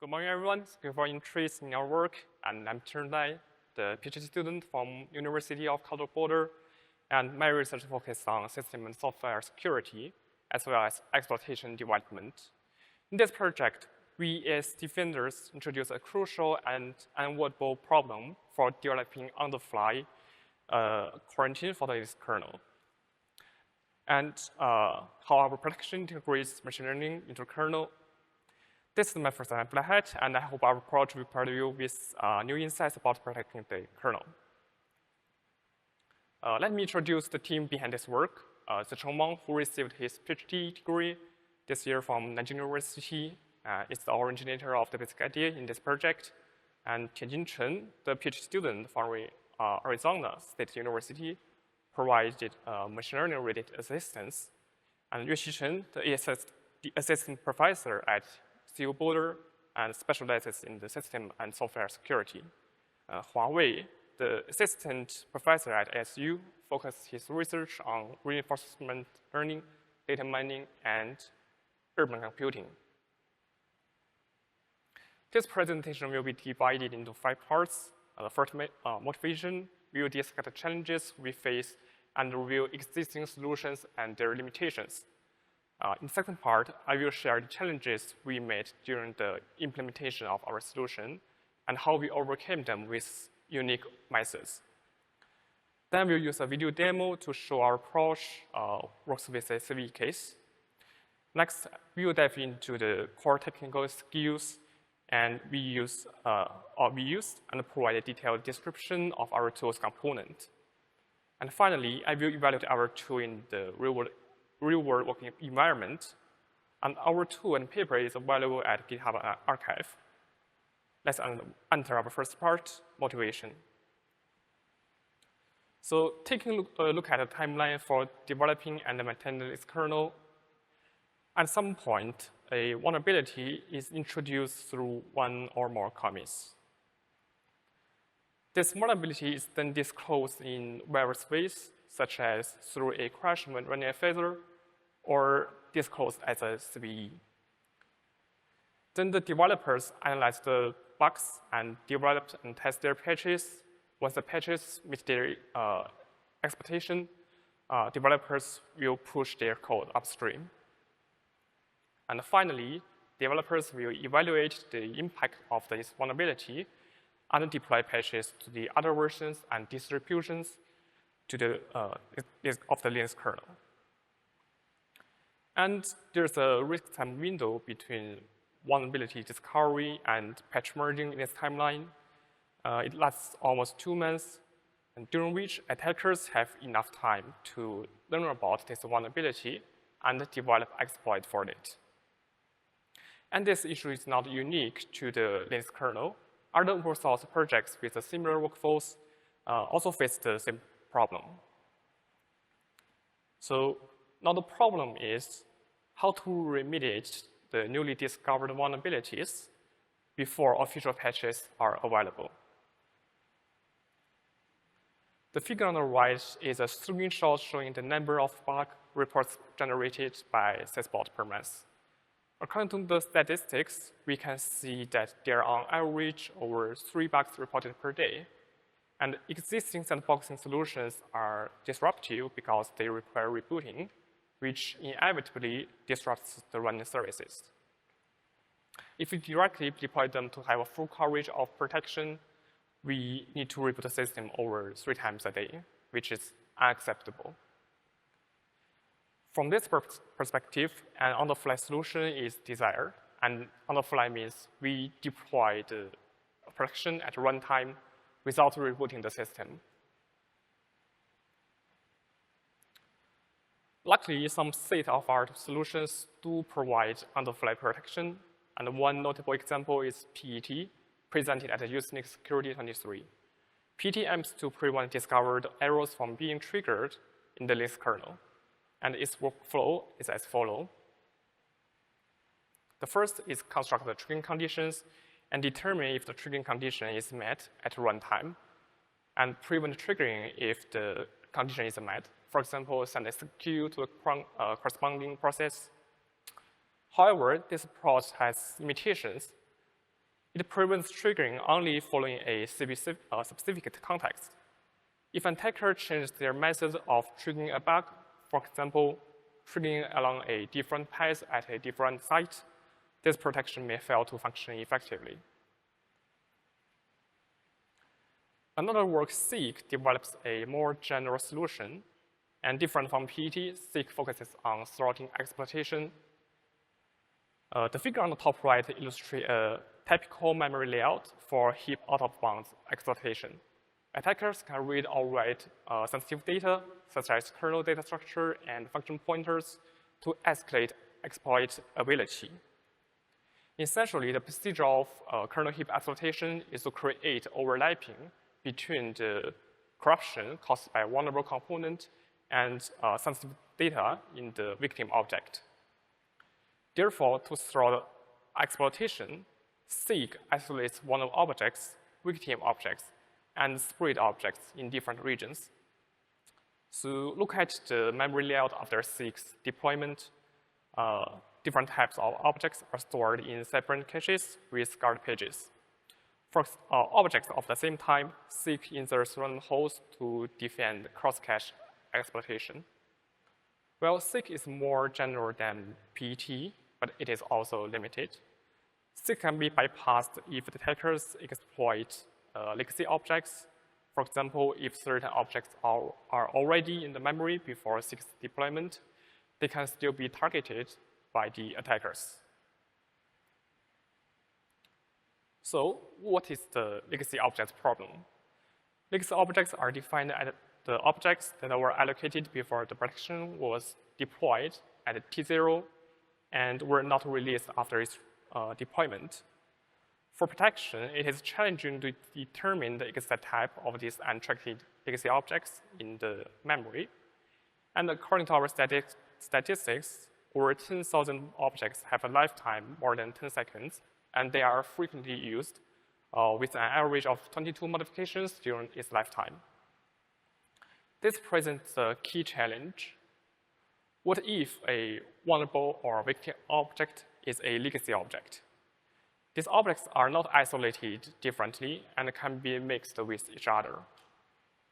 Good morning, everyone. Thank you for interest in our work. And I'm Chernai, the PhD student from University of Colorado, and my research focuses on system and software security, as well as exploitation development. In this project, we as defenders introduce a crucial and unavoidable problem for developing on-the-fly quarantine for this kernel. And how our protection integrates machine learning into kernel. This is my first time ahead, and I hope our approach will provide you with new insights about protecting the kernel. Let me introduce the team behind this work. Zicheng Wang, who received his PhD degree this year from Nanjing University, is the originator of the basic idea in this project. And Tianjin Chen, the PhD student from Arizona State University, provided machine learning-related assistance. And Yue Chen, the assistant professor at CU Boulder and specializes in the system and software security. Hua Wei, the assistant professor at SU, focused his research on reinforcement learning, data mining, and urban computing. This presentation will be divided into 5 parts. The first motivation, we will discuss the challenges we face and review existing solutions and their limitations. In the second part, I will share the challenges we met during the implementation of our solution and how we overcame them with unique methods. Then we'll use a video demo to show our approach works with a CV case. Next, we will dive into the core technical skills, and we use and provide a detailed description of our tool's component. And finally, I will evaluate our tool in the real-world working environment, and our tool and paper is available at GitHub archive. Let's enter our first part, motivation. So taking a look at the timeline for developing and maintaining this kernel, at some point, a vulnerability is introduced through one or more commits. This vulnerability is then disclosed in various ways, such as through a crash when running a phaser, or disclosed as a CVE. Then the developers analyze the bugs and develop and test their patches. Once the patches meet their expectation, developers will push their code upstream. And finally, developers will evaluate the impact of this vulnerability and deploy patches to the other versions and distributions of the Linux kernel. And there's a risk time window between vulnerability discovery and patch merging in this timeline. It lasts almost 2 months, and during which attackers have enough time to learn about this vulnerability and develop exploit for it. And this issue is not unique to the Linux kernel. Other open source projects with a similar workflows also face the same problem. So now the problem is how to remediate the newly discovered vulnerabilities before official patches are available. The figure on the right is a screenshot showing the number of bug reports generated by Sysbot per month. According to the statistics, we can see that there are on average over 3 bugs reported per day. And existing sandboxing solutions are disruptive because they require rebooting, which inevitably disrupts the running services. If we directly deploy them to have a full coverage of protection, we need to reboot the system over 3 times a day, which is unacceptable. From this perspective, an on-the-fly solution is desired. And on-the-fly means we deploy the protection at runtime without rebooting the system. Luckily, some state-of-the-art solutions do provide on-the-fly protection, and one notable example is PET, presented at the Usenix Security 23. PET aims to prevent discovered errors from being triggered in the Linux kernel, and its workflow is as follows. The first is construct the triggering conditions and determine if the triggering condition is met at runtime, and prevent triggering if the condition is met. For example, send a queue to a corresponding process. However, this approach has limitations. It prevents triggering only following a specific context. If an attacker changes their method of triggering a bug, for example, triggering along a different path at a different site, this protection may fail to function effectively. Another work, Seek, develops a more general solution, and different from PET, Seek focuses on throttling exploitation. The figure on the top right illustrates a typical memory layout for heap out-of-bounds exploitation. Attackers can read or write sensitive data, such as kernel data structure and function pointers, to escalate exploitability. Essentially, the procedure of kernel heap exploitation is to create overlapping between the corruption caused by vulnerable component and sensitive data in the victim object. Therefore, to throw exploitation, Seek isolates vulnerable objects, victim objects, and spread objects in different regions. So look at the memory layout after Seek's deployment. Different types of objects are stored in separate caches with guard pages. For objects of the same type, Seek inserts random holes to defend cross-cache exploitation. Well, Seek is more general than PET, but it is also limited. Seek can be bypassed if the attackers exploit legacy objects. For example, if certain objects are already in the memory before Seek's deployment, they can still be targeted by the attackers. So what is the legacy objects problem? Legacy objects are defined as the objects that were allocated before the protection was deployed at T0 and were not released after its deployment. For protection, it is challenging to determine the exact type of these untracked legacy objects in the memory. And according to our statistics, over 10,000 objects have a lifetime more than 10 seconds, and they are frequently used with an average of 22 modifications during its lifetime. This presents a key challenge. What if a vulnerable or victim object is a legacy object? These objects are not isolated differently and can be mixed with each other.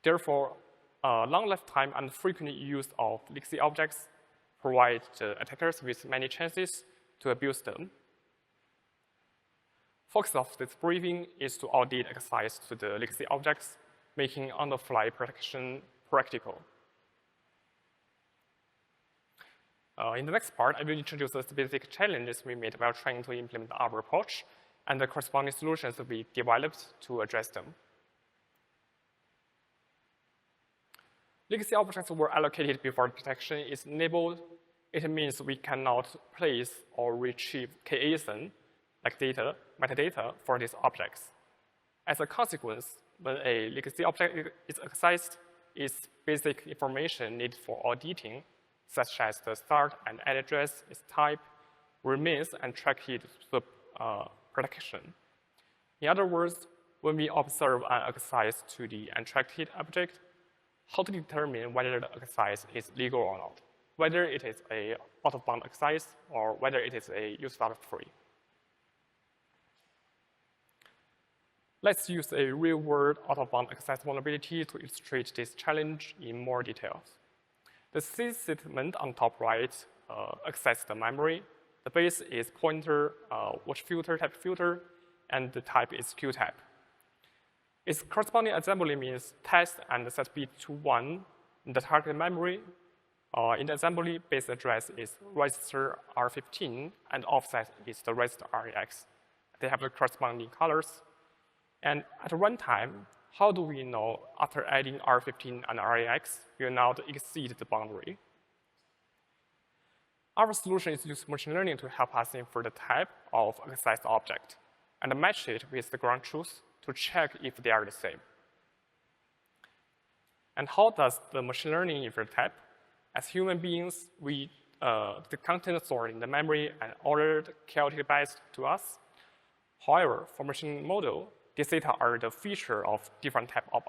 Therefore, long lifetime and frequent use of legacy objects provide the attackers with many chances to abuse them. Focus of this briefing is to audit access to the legacy objects, making on-the-fly protection practical. In the next part, I will introduce the specific challenges we made while trying to implement our approach and the corresponding solutions we developed to address them. Legacy objects were allocated before protection is enabled. It means we cannot place or retrieve KASN, like metadata, for these objects. As a consequence, when a legacy object is accessed, its basic information needed for auditing, such as the start and end address, its type, remains untracked to the protection. In other words, when we observe an access to the untracked object, how to determine whether the access is legal or not, whether it is a out-of-bound access or whether it is a use-free. Let's use a real-world out-of-bound access vulnerability to illustrate this challenge in more details. The C statement on top right accesses the memory. The base is pointer, watch filter, type filter, and the type is QType. Its corresponding assembly means test and set bit to 1 in the target memory. In the assembly, base address is register R15, and offset is the register REX. They have the corresponding colors. And at runtime, how do we know after adding R15 and REX will not exceed the boundary? Our solution is to use machine learning to help us infer the type of accessed object and match it with the ground truth to check if they are the same. And how does the machine learning infer type? As human beings, the content stored in the memory and ordered chaotic bytes to us. However, for machine model, these data are the feature of different type of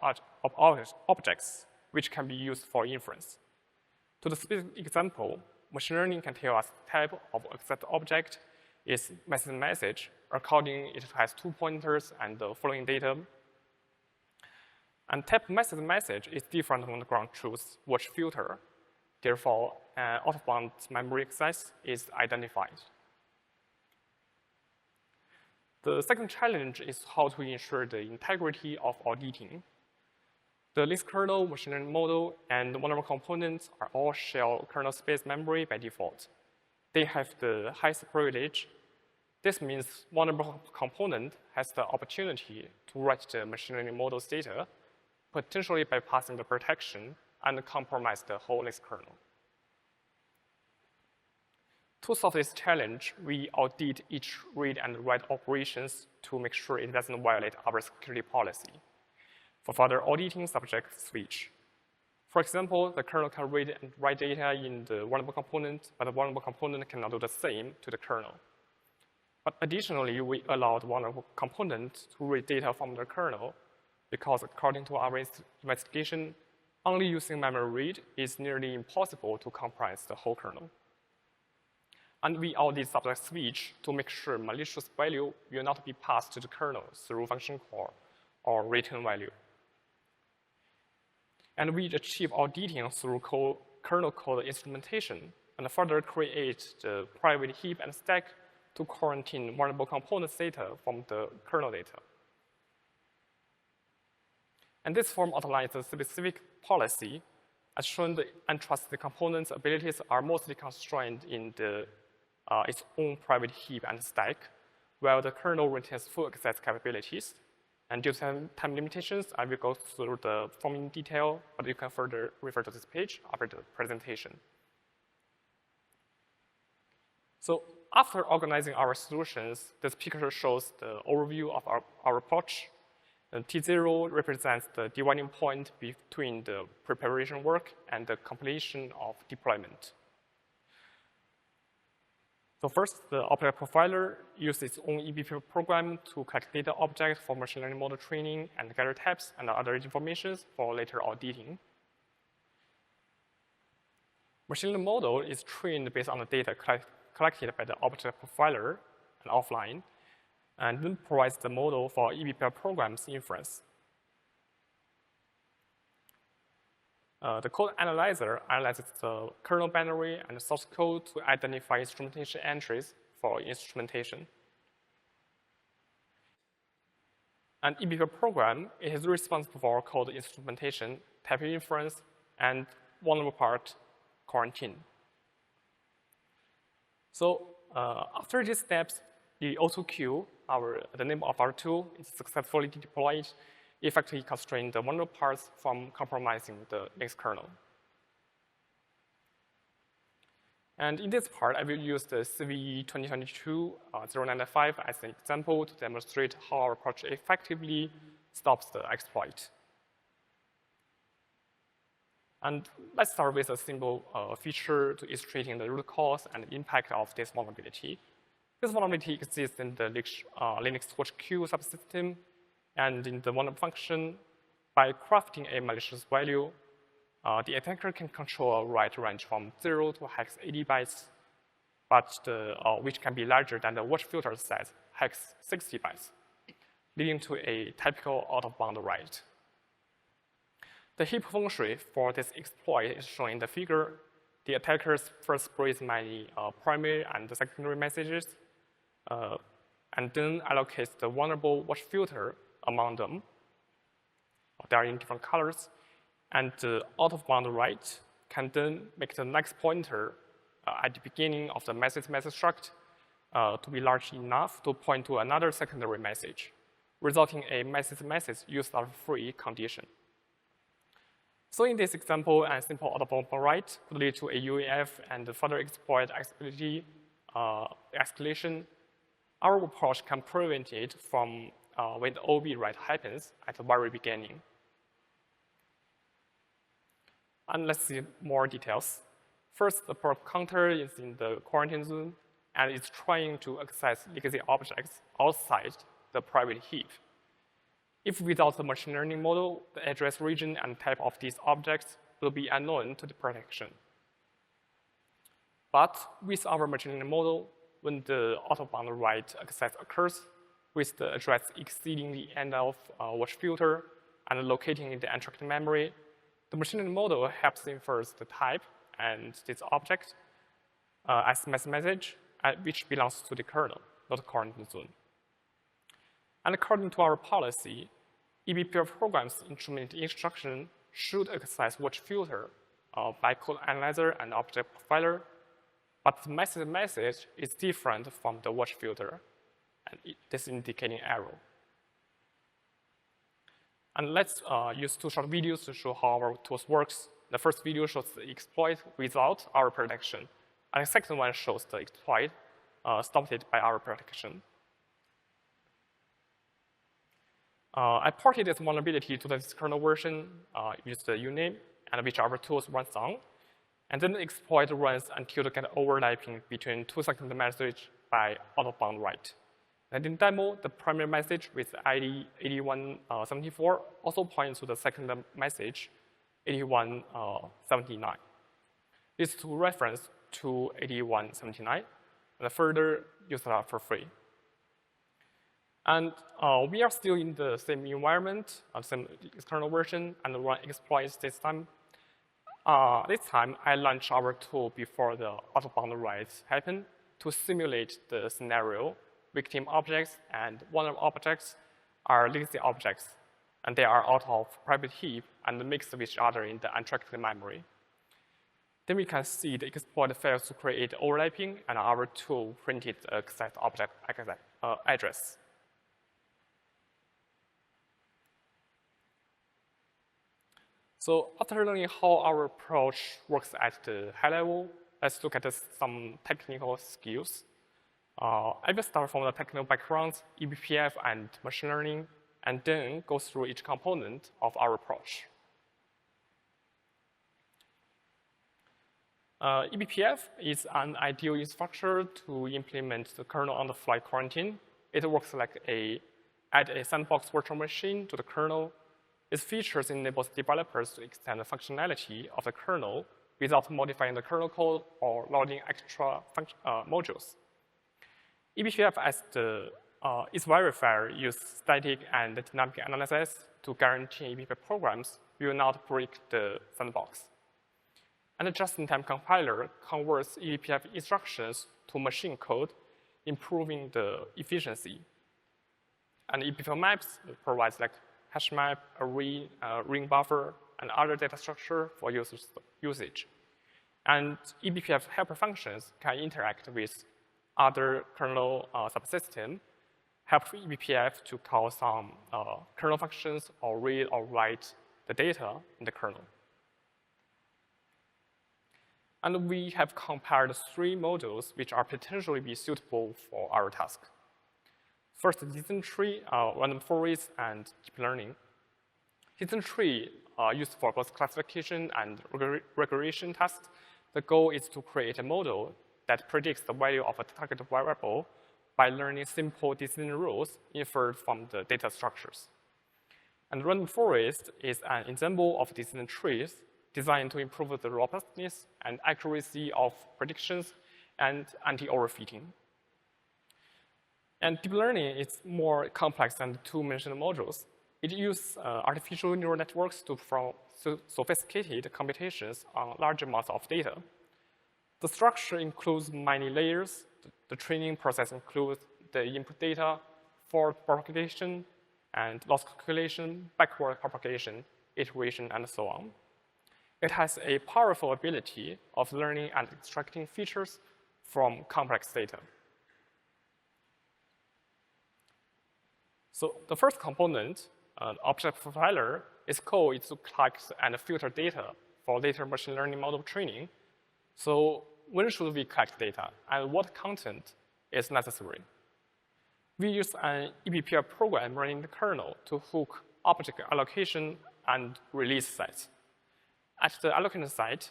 objects, which can be used for inference. To the specific example, machine learning can tell us the type of accessed object is message. According, it has 2 pointers and the following data. And type message is different from the ground truth watch filter. Therefore, out-of-bound memory access is identified. The second challenge is how to ensure the integrity of auditing. The Linux kernel, machine learning model, and vulnerable components are all share kernel space memory by default. They have the highest privilege. This means vulnerable component has the opportunity to write the machine learning model's data, potentially bypassing the protection and compromise the whole Linux kernel. To solve this challenge, we audit each read and write operations to make sure it doesn't violate our security policy. For further auditing, subject switch. For example, the kernel can read and write data in the vulnerable component, but the vulnerable component cannot do the same to the kernel. But additionally, we allow the vulnerable component to read data from the kernel because according to our investigation, only using memory read is nearly impossible to compromise the whole kernel. And we audit subject switch to make sure malicious value will not be passed to the kernel through function call or return value. And we achieve auditing through kernel code instrumentation and further create the private heap and stack to quarantine vulnerable components data from the kernel data. And this form outlines the specific policy. As shown, the untrusted components' abilities are mostly constrained in its own private heap and stack, while the kernel retains full access capabilities. And due to time limitations, I will go through the form in detail, but you can further refer to this page after the presentation. So after organizing our solutions, this picture shows the overview of our approach. And T0 represents the dividing point between the preparation work and the completion of deployment. So first, the object profiler uses its own eBPF program to collect data objects for machine learning model training and gather types and other information for later auditing. Machine learning model is trained based on the data collected by the object profiler and offline, and then provides the model for eBPF program's inference. The code analyzer analyzes the kernel binary and source code to identify instrumentation entries for instrumentation. An eBPF program is responsible for code instrumentation, type inference, and vulnerable part quarantine. So after these steps, the auto-queue, the name of our tool, is successfully deployed, effectively constraining the vulnerable parts from compromising the Linux kernel. And in this part, I will use the CVE 2022-095 as an example to demonstrate how our approach effectively stops the exploit. And let's start with a simple feature to illustrating the root cause and impact of this vulnerability. This vulnerability exists in the Linux watch queue subsystem and in the vulnerable function. By crafting a malicious value, the attacker can control a write range from 0 to hex 80 bytes, but which can be larger than the watch filter size, hex 60 bytes, leading to a typical out-of-bound write. The heap feng shui for this exploit is shown in the figure. The attackers first sprays many primary and secondary messages, and then allocates the vulnerable watch filter among them. They are in different colors. And the out-of-bound write can then make the next pointer at the beginning of the message struct to be large enough to point to another secondary message, resulting in a message used as free condition. So in this example, a simple out-of-bound write could lead to a UEF and further exploit accessibility escalation. Our approach can prevent it from when the OB write happens at the very beginning. And let's see more details. First, the probe counter is in the quarantine zone, and it's trying to access legacy objects outside the private heap. If without the machine learning model, the address region and type of these objects will be unknown to the protection. But with our machine learning model, when the out-of-bound write access occurs, with the address exceeding the end of watch filter and locating in the untracked memory, the machine learning model helps infer the type and this object as message, which belongs to the kernel, not current zone. And according to our policy, eBPF programs implement instruction should access watch filter by code analyzer and object profiler, but the message is different from the watch filter, and this is indicating error. And let's use two short videos to show how our tools works. The first video shows the exploit without our protection, and the second one shows the exploit stopped by our protection. I ported this vulnerability to the kernel version, use the uname, and which our tools runs on. And then the exploit runs until they get overlapping between 2 second message by out-of-bound write. And in demo, the primary message with ID 8174 also points to the second message, 8179. These two reference to 8179, and further use that for free. And we are still in the same environment, same external version, and run exploits this time. This time, I launched our tool before the out-of-bound writes happen to simulate the scenario. Victim objects and vulnerable objects are legacy objects, and they are out of private heap and mixed with each other in the untracked memory. Then we can see the exploit fails to create overlapping, and our tool printed the access object address. So after learning how our approach works at the high level, let's look at some technical skills. I will start from the technical backgrounds, eBPF and machine learning, and then go through each component of our approach. eBPF is an ideal infrastructure to implement the kernel on-the-fly quarantine. It works like add a sandbox virtual machine to the kernel. Its features enables developers to extend the functionality of the kernel without modifying the kernel code or loading extra modules. eBPF as its verifier uses static and dynamic analysis to guarantee eBPF programs will not break the sandbox. And the just-in-time compiler converts eBPF instructions to machine code, improving the efficiency. And eBPF maps provides like hash map, array, ring buffer, and other data structure for usage. And eBPF helper functions can interact with other kernel subsystems, help eBPF to call some kernel functions or read or write the data in the kernel. And we have compared 3 models which are potentially be suitable for our task. First, decision tree, random forest, and deep learning. Decision tree used for both classification and regression tests. The goal is to create a model that predicts the value of a target variable by learning simple decision rules inferred from the data structures. And random forest is an example of decision trees designed to improve the robustness and accuracy of predictions and anti-overfitting. And deep learning is more complex than the 2 mentioned modules. It uses artificial neural networks to perform sophisticated computations on large amounts of data. The structure includes many layers. The training process includes the input data, forward propagation, and loss calculation, backward propagation, iteration, and so on. It has a powerful ability of learning and extracting features from complex data. So the first component, object profiler, its goal is to collect and filter data for later machine learning model training. So when should we collect data, and what content is necessary? We use an eBPF program running the kernel to hook object allocation and release sets. At the allocation site,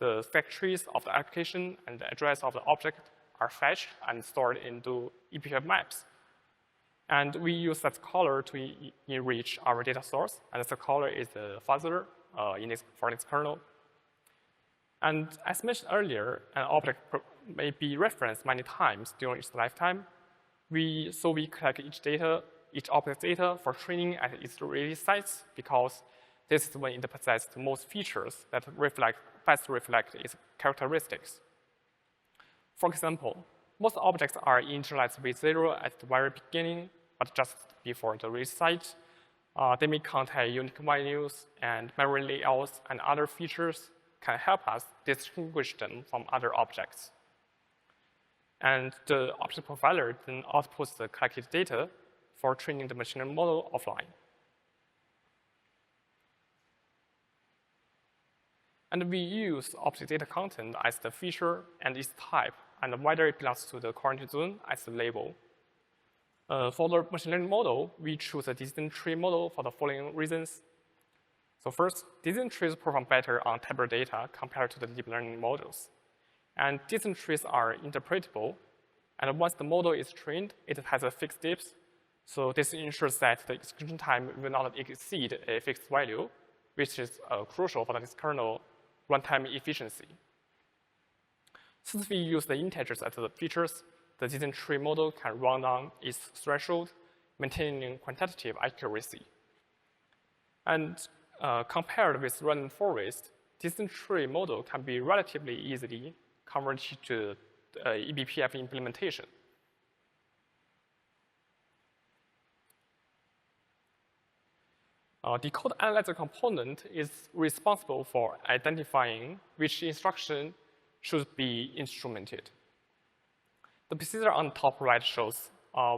the factories of the application and the address of the object are fetched and stored into eBPF maps. And we use that caller to enrich our data source, and the caller is the fuzzer for this kernel. And as mentioned earlier, an object may be referenced many times during its lifetime. So we collect each object data for training at its release sites because this is when it possesses the most features that best reflect its characteristics. For example, most objects are initialized with 0 at the very beginning, but just before the release site. They may contain unique values, and memory layouts and other features can help us distinguish them from other objects. And the object profiler then outputs the collected data for training the machine learning model offline. And we use object data content as the feature and its type, and whether it belongs to the quarantine zone as the label. For the machine learning model, we choose a decision tree model for the following reasons. So first, decision trees perform better on tabular data compared to the deep learning models. And decision trees are interpretable, and once the model is trained, it has a fixed dips. So this ensures that the execution time will not exceed a fixed value, which is crucial for the kernel runtime efficiency. Since we use the integers as the features, the decision tree model can run down its threshold, maintaining quantitative accuracy. And compared with random forest, decision tree model can be relatively easily converted to eBPF implementation. The code analyzer component is responsible for identifying which instruction should be instrumented. The procedure on the top right shows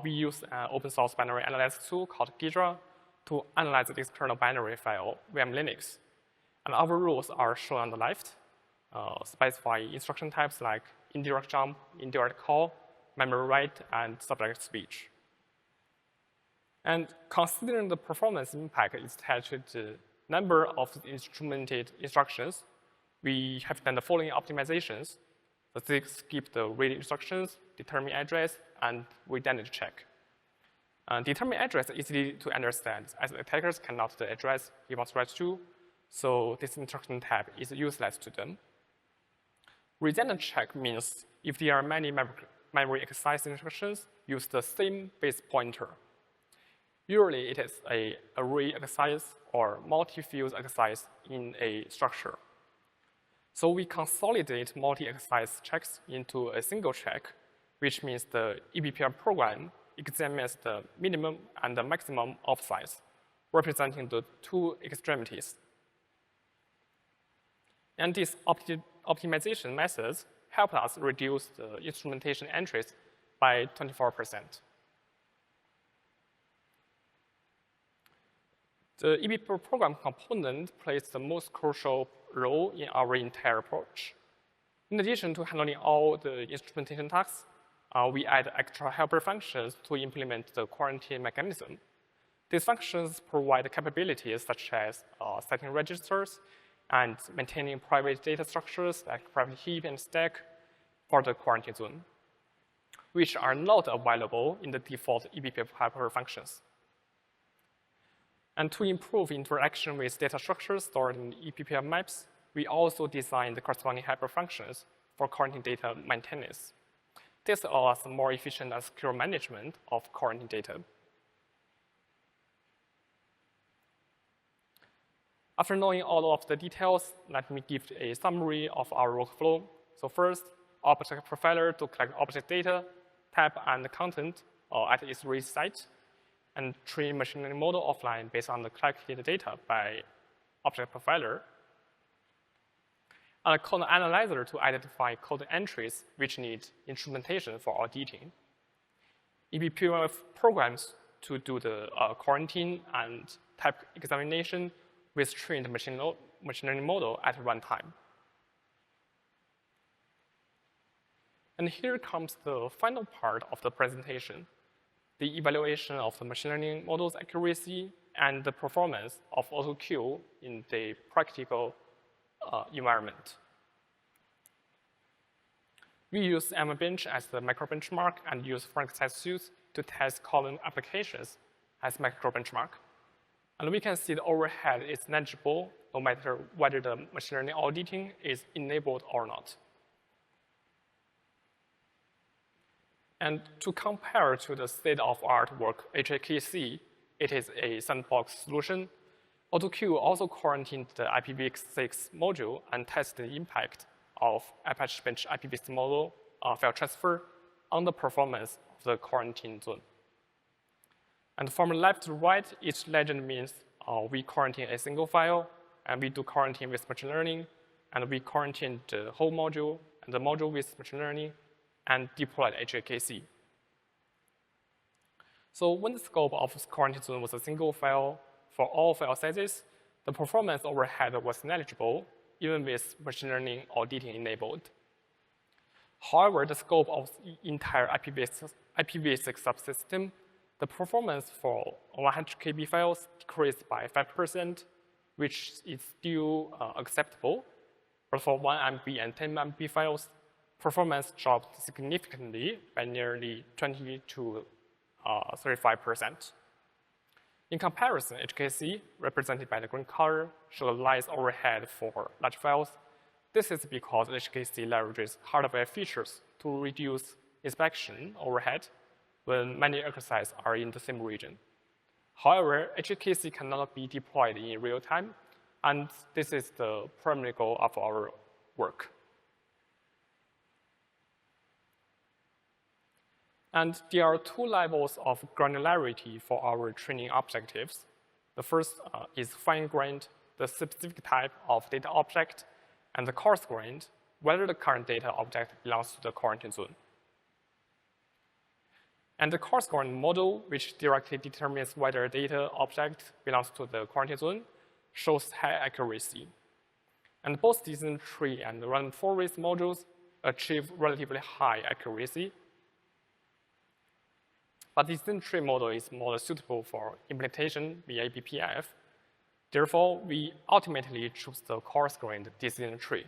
we use an open source binary analysis tool called Ghidra to analyze the external binary file via Linux. And our rules are shown on the left, specify instruction types like indirect jump, indirect call, memory write, and subject speech. And considering the performance impact is attached to the number of instrumented instructions, we have done the following optimizations. So they skip the read instructions, determine address, and redundant check. Determine address is easy to understand, as attackers cannot the address he wants to write to, so this instruction type is useless to them. Redundant check means if there are many memory exercise instructions, use the same base pointer. Usually it is an array exercise or multi-field exercise in a structure. So we consolidate multi-exercise checks into a single check, which means the eBPF program examines the minimum and the maximum of size, representing the two extremities. And these optimization methods help us reduce the instrumentation entries by 24%. The eBPF program component plays the most crucial role in our entire approach. In addition to handling all the instrumentation tasks, we add extra helper functions to implement the quarantine mechanism. These functions provide capabilities such as setting registers and maintaining private data structures like private heap and stack for the quarantine zone, which are not available in the default eBPF helper functions. And to improve interaction with data structures stored in eBPF maps, we also designed the corresponding helper functions for quarantine data maintenance. This allows more efficient and secure management of quarantine data. After knowing all of the details, let me give a summary of our workflow. So first, object profiler to collect object data, type, and content at its release site, and train machine learning model offline based on the collected data by object profiler. And a code analyzer to identify code entries which need instrumentation for auditing. eBPF programs to do the quarantine and type examination with trained machine learning model at runtime. And here comes the final part of the presentation, the evaluation of the machine learning model's accuracy and the performance of AutoQ in the practical environment. We use MBench as the micro benchmark and use forensic test suits to test common applications as micro benchmark. And we can see the overhead is negligible no matter whether the machine learning auditing is enabled or not. And to compare to the state-of-art work HAKC, it is a sandbox solution. AutoQ also quarantined the IPv6 module and tested the impact of Apache Bench IPv6 model file transfer on the performance of the quarantine zone. And from left to right, each legend means we quarantine a single file, and we do quarantine with machine learning, and we quarantine the whole module, and the module with machine learning, and deployed HAKC. So when the scope of the quarantine zone was a single file for all file sizes, the performance overhead was negligible, even with machine learning auditing enabled. However, the scope of the entire IPv6 subsystem, the performance for 100 KB files decreased by 5%, which is still acceptable. But for 1 MB and 10 MB files, performance dropped significantly by nearly 20 to 35%. In comparison, HKC, represented by the green color, shows less overhead for large files. This is because HKC leverages hardware features to reduce inspection overhead when many exercises are in the same region. However, HKC cannot be deployed in real time, and this is the primary goal of our work. And there are two levels of granularity for our training objectives. The first is fine-grained, the specific type of data object, and the coarse-grained, whether the current data object belongs to the quarantine zone. And the coarse-grained model, which directly determines whether a data object belongs to the quarantine zone, shows high accuracy. And both decision tree and random forest modules achieve relatively high accuracy. But the decision tree model is more suitable for implementation via eBPF. Therefore, we ultimately choose the coarse-grained decision tree.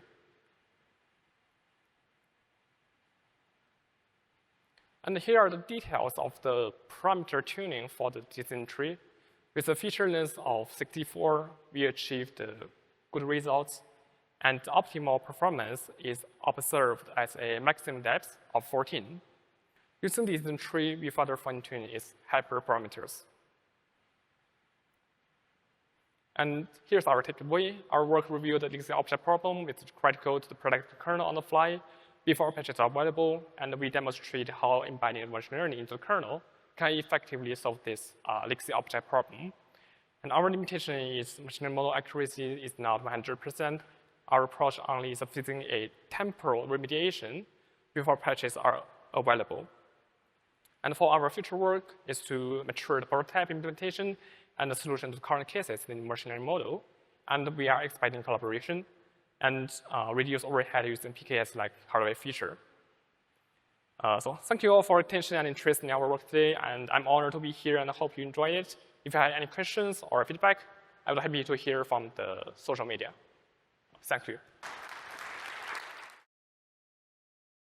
And here are the details of the parameter tuning for the decision tree. With a feature length of 64, we achieved good results, and the optimal performance is observed as a maximum depth of 14. Using the decision tree, we further fine-tune its hyperparameters. And here's our takeaway. Our work reviewed the legacy object problem, which is critical to the product kernel on the fly before patches are available, and we demonstrate how embedding machine learning into the kernel can effectively solve this legacy object problem. And our limitation is machine learning model accuracy is not 100%. Our approach only is sufficing a temporal remediation before patches are available. And for our future work is to mature the prototype implementation and the solution to current cases in the machine learning model. And we are expanding collaboration and reduce overhead using PKS like hardware feature. So thank you all for your attention and interest in our work today. And I'm honored to be here, and I hope you enjoy it. If you have any questions or feedback, I would be happy to hear from the social media. Thank you.